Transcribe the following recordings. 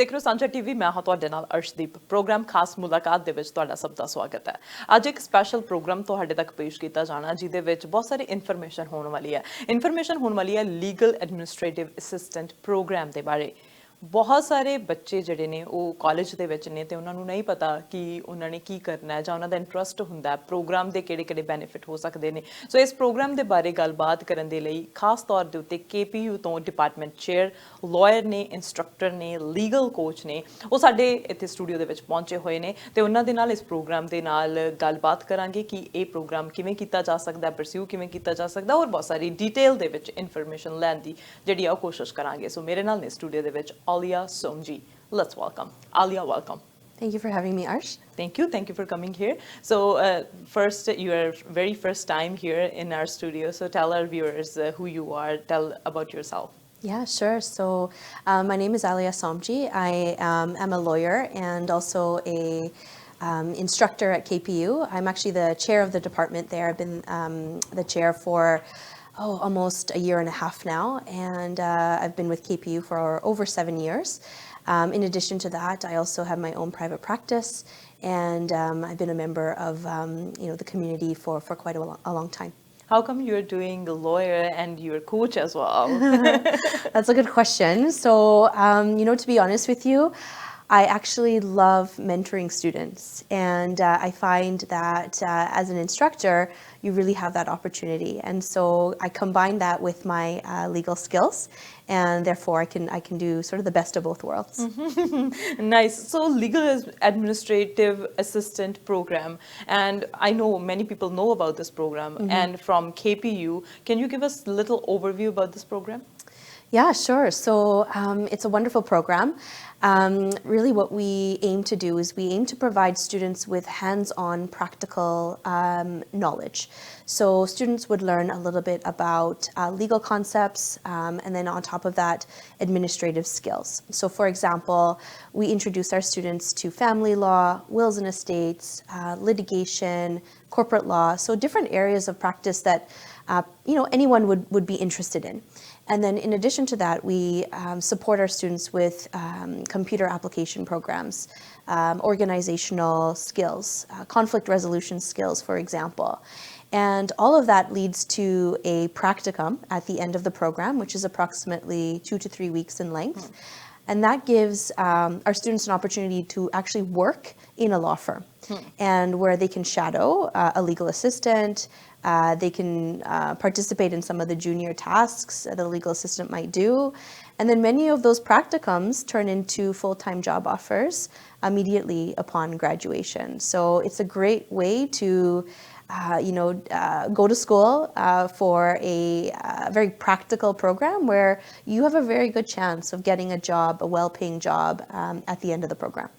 ਦੇਖ ਰਹੇ ਹੋ ਸਾਂਝਾ ਟੀਵੀ ਮੈਂ ਹਾਂ ਤੁਹਾਡੇ ਨਾਲ ਅਰਸ਼ਦੀਪ ਪ੍ਰੋਗਰਾਮ ਖਾਸ ਮੁਲਾਕਾਤ ਦੇ ਵਿੱਚ ਤੁਹਾਡਾ ਸਭ ਦਾ ਸਵਾਗਤ ਹੈ ਅੱਜ ਇੱਕ ਸਪੈਸ਼ਲ ਪ੍ਰੋਗਰਾਮ ਤੁਹਾਡੇ ਤੱਕ ਪੇਸ਼ ਕੀਤਾ ਜਾਣਾ ਜਿਹਦੇ ਵਿੱਚ ਬਹੁਤ ਸਾਰੀ ਇਨਫੋਰਮੇਸ਼ਨ ਹੋਣ ਵਾਲੀ ਹੈ ਲੀਗਲ ਐਡਮਿਨਿਸਟ੍ਰੇਟਿਵ ਅਸਿਸਟੈਂਟ ਪ੍ਰੋਗਰਾਮ ਦੇ ਬਾਰੇ बहुत सारे बच्चे ਜਿਹੜੇ ਨੇ ਉਹ ਕਾਲਜ ਦੇ ਵਿੱਚ ਨੇ ਤੇ ਉਹਨਾਂ ਨੂੰ ਨਹੀਂ ਪਤਾ ਕਿ ਉਹਨਾਂ ਨੇ ਕੀ ਕਰਨਾ ਹੈ ਜਾਂ ਉਹਨਾਂ ਦਾ ਇੰਟਰਸਟ ਹੁੰਦਾ ਹੈ ਪ੍ਰੋਗਰਾਮ ਦੇ ਕਿਹੜੇ-ਕਿਹੜੇ ਬੈਨੀਫਿਟ ਹੋ ਸਕਦੇ ਨੇ ਸੋ ਇਸ ਪ੍ਰੋਗਰਾਮ ਦੇ ਬਾਰੇ ਗੱਲਬਾਤ ਕਰਨ ਦੇ ਲਈ ਖਾਸ ਤੌਰ ਦੇ ਉੱਤੇ KPU ਤੋਂ ਡਿਪਾਰਟਮੈਂਟ ਚੇਅਰ ਲਾਇਰ ਨੇ ਇੰਸਟ੍ਰਕਟਰ ਨੇ ਲੀਗਲ ਕੋਚ ਨੇ ਉਹ ਸਾਡੇ ਇੱਥੇ ਸਟੂਡੀਓ ਦੇ ਵਿੱਚ ਪਹੁੰਚੇ ਹੋਏ ਨੇ ਤੇ ਉਹਨਾਂ ਦੇ ਨਾਲ ਇਸ ਪ੍ਰੋਗਰਾਮ ਦੇ ਨਾਲ ਗੱਲਬਾਤ ਕਰਾਂਗੇ ਕਿ ਇਹ ਪ੍ਰੋਗਰਾਮ ਕਿਵੇਂ ਕੀਤਾ ਜਾ ਸਕਦਾ ਹੈ ਪਰਸਿਊ ਕਿਵੇਂ ਕੀਤਾ ਜਾ ਸਕਦਾ ਔਰ ਬਹੁਤ ਸਾਰੀ ਡਿਟੇਲ ਦੇ ਵਿੱਚ ਇਨਫੋਰਮੇਸ਼ਨ ਲੈਣ ਦੀ ਜਿਹੜੀ ਆ ਕੋਸ਼ਿਸ਼ ਕਰਾਂਗੇ ਸੋ ਮੇਰੇ ਨਾਲ ਨੇ ਸਟੂਡੀਓ ਦੇ ਵਿੱਚ Alia Somji. Let's welcome. Alia, welcome. Thank you for having me, Arsh. Thank you for coming here. So first, your very first time here in our studio. So tell our viewers who you are. Tell about yourself. Yeah, sure. So my name is Alia Somji. I am a lawyer and also a instructor at KPU. I'm actually the chair of the department there. I've been the chair for almost a year and a half now, and I've been with KPU for over 7 years. In addition to that, I also have my own private practice, and I've been a member of the community for quite a long time. How come you're doing a lawyer and you're a coach as well? That's a good question. So, to be honest with you, I actually love mentoring students, and I find that as an instructor, you really have that opportunity, and so I combine that with my legal skills, and therefore I can do sort of the best of both worlds. Nice. So legal administrative assistant program, and I know many people know about this program, and from KPU, can you give us a little overview about this program? Yeah, sure. So it's a wonderful program. Really what we aim to do is we aim to provide students with hands-on practical knowledge. So students would learn a little bit about legal concepts and then on top of that, administrative skills. So for example, we introduce our students to family law, wills and estates, litigation, corporate law, so different areas of practice that anyone would be interested in. And then in addition to that, we support our students with computer application programs, organizational skills, conflict resolution skills, for example. And all of that leads to a practicum at the end of the program, which is approximately 2 to 3 weeks in length. And that gives our students an opportunity to actually work in a law firm, and where they can shadow a legal assistant. They can participate in some of the junior tasks that a legal assistant might do. And then many of those practicums turn into full-time job offers immediately upon graduation. So it's a great way to go to school for a very practical program where you have a very good chance of getting a job, a well-paying job at the end of the program.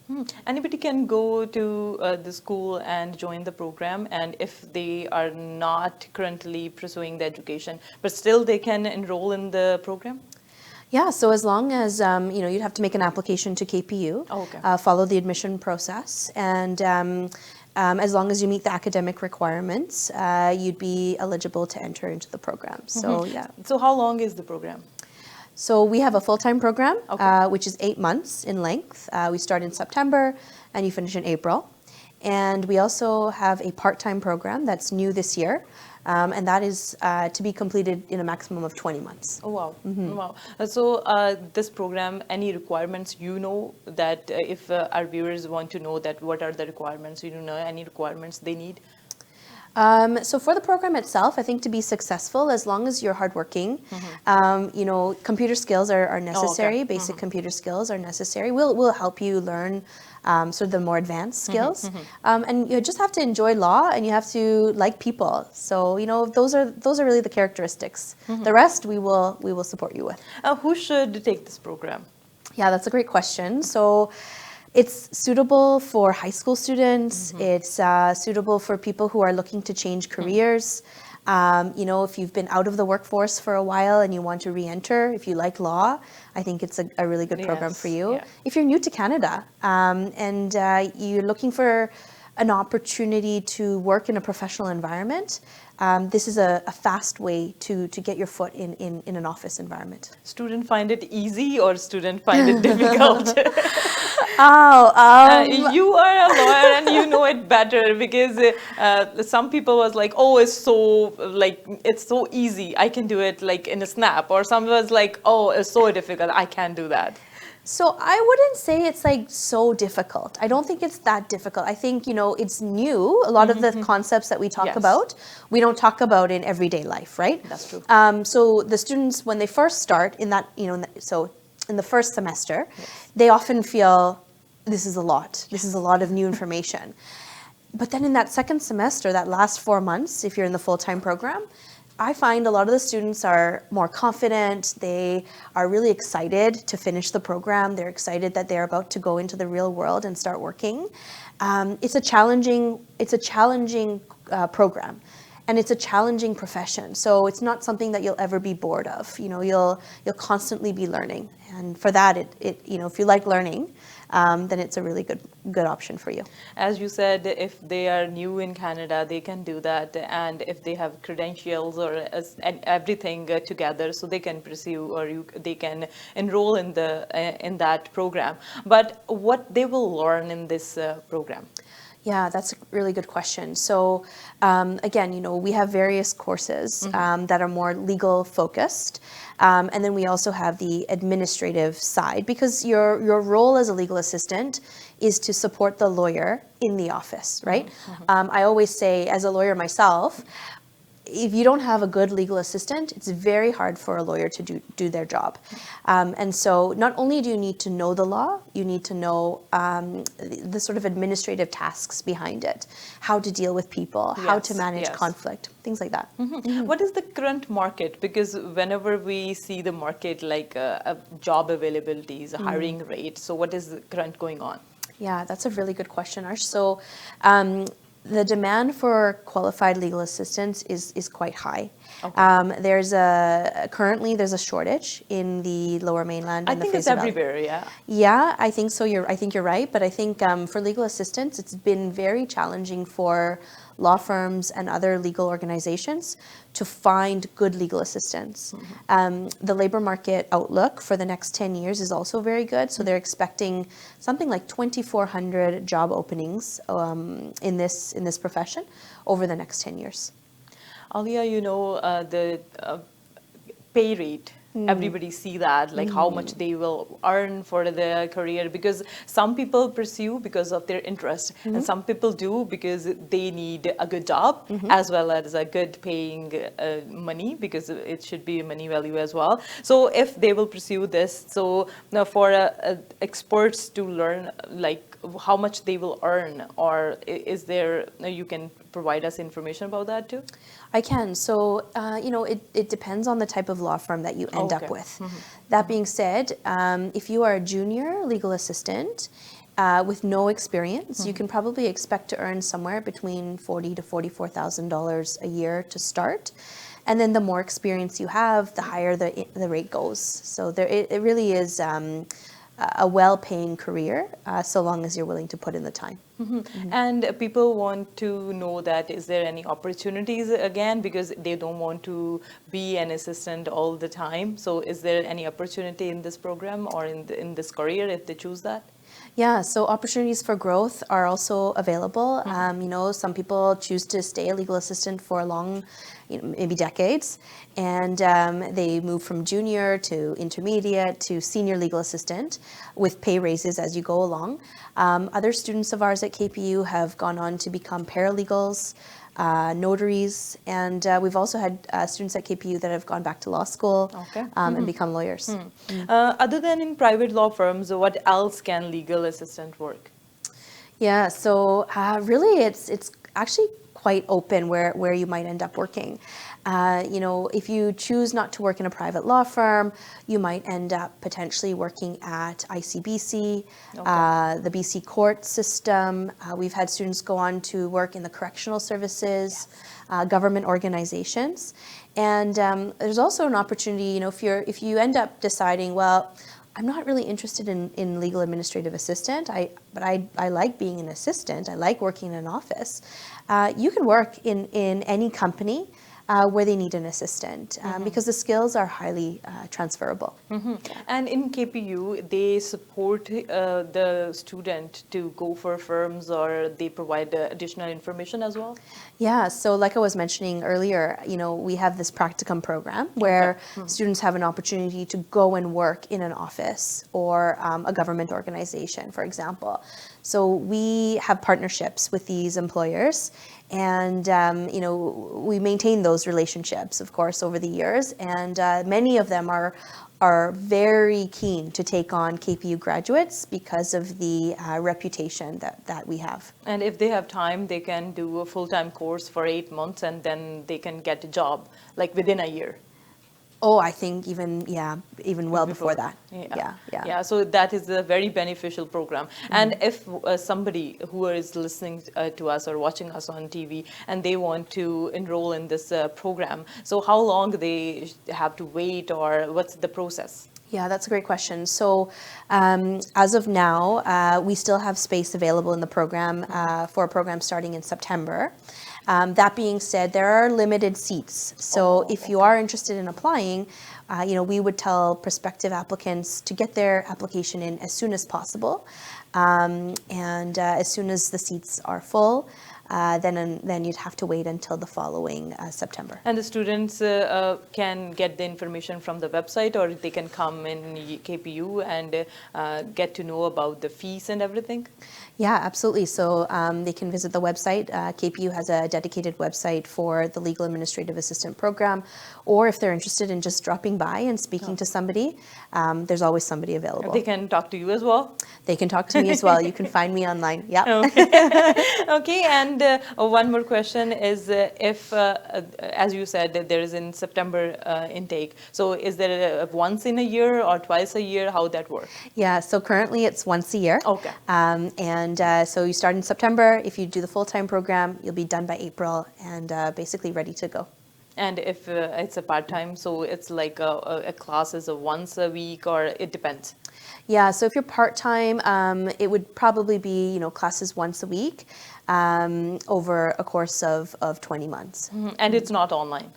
Anybody can go to the school and join the program, and if they are not currently pursuing the education, but still they can enroll in the program? Yeah, so as long as, you'd have to make an application to KPU, follow the admission process, and as long as you meet the academic requirements, you'd be eligible to enter into the program. So, yeah. So how long is the program? So we have a full-time program, which is 8 months in length. We start in September and you finish in April. And we also have a part-time program that's new this year. And that is to be completed in a maximum of 20 months. Oh, wow. Wow. So this program, any requirements, that if our viewers want to know that what are the requirements, any requirements they need? So for the program itself, I think to be successful, as long as you're hardworking, computer skills are necessary. Basic computer skills are necessary. We'll help you learn sort of the more advanced skills. And you just have to enjoy law, and you have to like people. So those are really the characteristics. The rest we will support you with. Who should take this program? Yeah, that's a great question. So it's suitable for high school students. It's suitable for people who are looking to change careers. If you've been out of the workforce for a while and you want to re-enter, if you like law, I think it's a really good program for you. If you're new to Canada and you're looking for an opportunity to work in a professional environment, this is a fast way to get your foot in an office environment. Student find it easy or student find it difficult? You are a lawyer and you know it better, because some people was like, oh, it's so easy, I can do it like in a snap, or some was like, oh, it's so difficult, I can't do that. So I wouldn't say it's like so difficult. I don't think it's that difficult. I think, it's new. A lot of the concepts that we talk about, we don't talk about in everyday life, right? That's true. So the students, when they first start in that, so in the first semester, they often feel this is a lot. This is a lot of new information. But then in that second semester, that last 4 months, if you're in the full-time program, I find a lot of the students are more confident. They are really excited to finish the program. They're excited that they're about to go into the real world and start working. It's a challenging program, and it's a challenging profession. So it's not something that you'll ever be bored of. You'll constantly be learning, and for that, if you like learning, then it's a really good option for you. As you said, if they are new in Canada, they can do that, and if they have credentials and everything together, so they can pursue, or they can enroll in that program. But what they will learn in this program? Yeah, that's a really good question. So again, we have various courses that are more legal focused. And then we also have the administrative side, because your role as a legal assistant is to support the lawyer in the office, right? I always say, as a lawyer myself, if you don't have a good legal assistant, it's very hard for a lawyer to do their job. And so not only do you need to know the law, you need to know the sort of administrative tasks behind it, how to deal with people, how to manage conflict, things like that. What is the current market? Because whenever we see the market, like job availabilities, hiring rate, so what is the current going on? Yeah, that's a really good question, Arsh. So the demand for qualified legal assistants is quite high. Okay. Currently there's a shortage in the Lower Mainland. I think it's everywhere, yeah. Yeah, I think so. I think you're right, but I think for legal assistants, it's been very challenging for law firms and other legal organizations to find good legal assistants. The labor market outlook for the next 10 years is also very good. So they're expecting something like 2,400 job openings in this profession over the next 10 years. Alia, the pay rate, everybody see that, like how much they will earn for their career, because some people pursue because of their interest, and some people do because they need a good job as well as a good paying money, because it should be money value as well. So if they will pursue this, so now for experts to learn like how much they will earn, or is there, you can provide us information about that too? I can. So, it depends on the type of law firm that you end up with. That being said, if you are a junior legal assistant with no experience, you can probably expect to earn somewhere between $40,000 to $44,000 a year to start. And then the more experience you have, the higher the rate goes. So it really is a well-paying career, so long as you're willing to put in the time. And people want to know that, is there any opportunities again, because they don't want to be an assistant all the time. So is there any opportunity in this program or in this career if they choose that? Yeah, so opportunities for growth are also available. Some people choose to stay a legal assistant for long, maybe decades, and they move from junior to intermediate to senior legal assistant with pay raises as you go along. Other students of ours at KPU have gone on to become paralegals, notaries, and we've also had students at KPU that have gone back to law school and become lawyers. Other than in private law firms, what else can legal assistant work? Yeah, so really it's actually quite open where you might end up working. If you choose not to work in a private law firm, you might end up potentially working at ICBC, the BC court system. We've had students go on to work in the correctional services, government organizations. And there's also an opportunity, if you end up deciding, well, I'm not really interested in legal administrative assistant. But I like being an assistant. I like working in an office. You can work in any company where they need an assistant because the skills are highly transferable. And in KPU, they support the student to go for firms, or they provide additional information as well? Yeah, so like I was mentioning earlier, we have this practicum program where students have an opportunity to go and work in an office or a government organization, for example. So we have partnerships with these employers, and we maintain those relationships, of course, over the years. And many of them are very keen to take on KPU graduates because of the reputation that we have. And if they have time, they can do a full-time course for 8 months, and then they can get a job like within a year. Oh, I think even well before that. Yeah. So that is a very beneficial program. And if somebody who is listening to us or watching us on TV and they want to enroll in this program, so how long they have to wait, or what's the process? Yeah, that's a great question. So as of now, we still have space available in the program for a program starting in September. That being said, there are limited seats. So if you are interested in applying, we would tell prospective applicants to get their application in as soon as possible. And as soon as the seats are full, then you'd have to wait until the following September. And the students can get the information from the website, or they can come in KPU and get to know about the fees and everything? Yeah, absolutely. So they can visit the website. KPU has a dedicated website for the Legal Administrative Assistant program, or if they're interested in just dropping by and speaking to somebody, there's always somebody available. They can talk to you as well? They can talk to me as well. You can find me online. Yeah. Okay, and one more question is if, as you said, that there is in September intake, so is there once in a year or twice a year? How that work? Yeah, so currently it's once a year. Okay. And so you start in September. If you do the full-time program, you'll be done by April and basically ready to go. And if it's a part-time, so it's like a class is a once a week, or it depends? Yeah, so if you're part-time, it would probably be, classes once a week over a course of 20 months. And it's not online?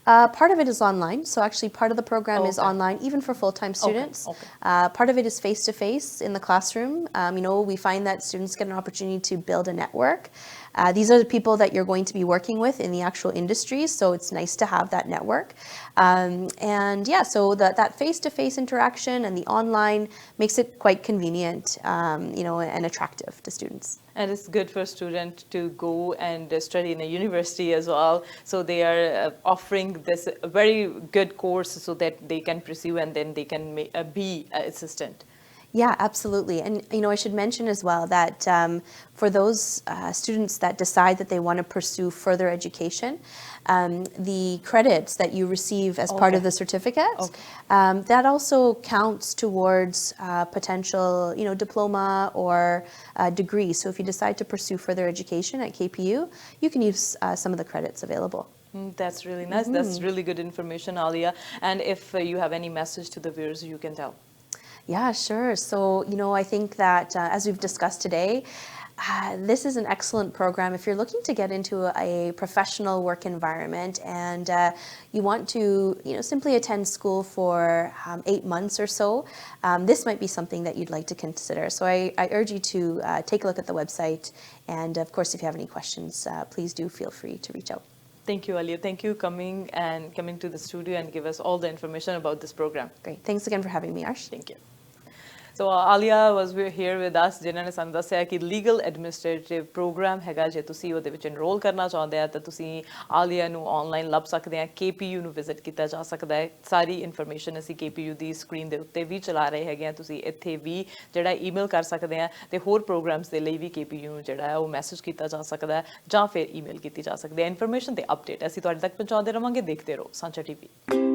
Part of it is online. So actually part of the program is online, even for full-time students. Okay. Part of it is face-to-face in the classroom. We find that students get an opportunity to build a network. These are the people that you're going to be working with in the actual industry, so it's nice to have that network. And yeah, so that face-to-face interaction and the online makes it quite convenient, and attractive to students. And it's good for a student to go and study in a university as well. So they are offering this very good course so that they can pursue and then they can be an assistant. Yeah, absolutely. And, I should mention as well that for those students that decide that they want to pursue further education, the credits that you receive as part of the certificate, that also counts towards potential, diploma or degree. So if you decide to pursue further education at KPU, you can use some of the credits available. That's really nice. That's really good information, Alia. And if you have any message to the viewers, you can tell. Yeah, sure. So, I think that as we've discussed today, this is an excellent program. If you're looking to get into a professional work environment and you want to, simply attend school for 8 months or so, this might be something that you'd like to consider. So I urge you to take a look at the website. And of course, if you have any questions, please do feel free to reach out. Thank you, Alia. Thank you coming to the studio and give us all the information about this program. Great. Thanks again for having me, Arsh. Thank you. So Alia was here with us, ਜਿਨ੍ਹਾਂ ਨੇ ਸਾਨੂੰ ਦੱਸਿਆ ਕਿ legal administrative programme ਹੈਗਾ। ਜੇ ਤੁਸੀਂ ਉਹਦੇ ਵਿੱਚ ਐਨਰੋਲ ਕਰਨਾ ਚਾਹੁੰਦੇ ਆ ਤਾਂ ਤੁਸੀਂ ਆਲੀਆ ਨੂੰ ਆਨਲਾਈਨ ਲੱਭ ਸਕਦੇ ਆ। KPU ਨੂੰ ਵਿਜ਼ਿਟ ਕੀਤਾ ਜਾ ਸਕਦਾ ਹੈ। ਸਾਰੀ ਇਨਫੋਰਮੇਸ਼ਨ ਅਸੀਂ KPU ਦੀ ਸਕਰੀਨ ਦੇ ਉੱਤੇ ਵੀ ਚਲਾ ਰਹੇ ਹੈਗੇ ਆ। ਤੁਸੀਂ ਇੱਥੇ ਵੀ ਜਿਹੜਾ ਈਮੇਲ ਕਰ ਸਕਦੇ ਆ ਤੇ ਹੋਰ ਪ੍ਰੋਗਰਾਮਸ ਦੇ ਲਈ ਵੀ KPU ਨੂੰ ਜਿਹੜਾ ਹੈ ਉਹ ਮੈਸੇਜ ਕੀਤਾ ਜਾ ਸਕਦਾ ਹੈ ਜਾਂ ਫਿਰ ਈਮੇਲ ਕੀਤੀ ਜਾ ਸਕਦੀ ਹੈ। ਇਨਫੋਰਮੇਸ਼ਨ ਤੇ ਅਪਡੇਟ ਅਸੀਂ ਤੁਹਾਡੇ ਤੱਕ ਪਹੁੰਚਾਉਂਦੇ ਰਵਾਂਗੇ। ਦੇਖਦੇ ਰਹੋ ਸਾਂਝਾ TV।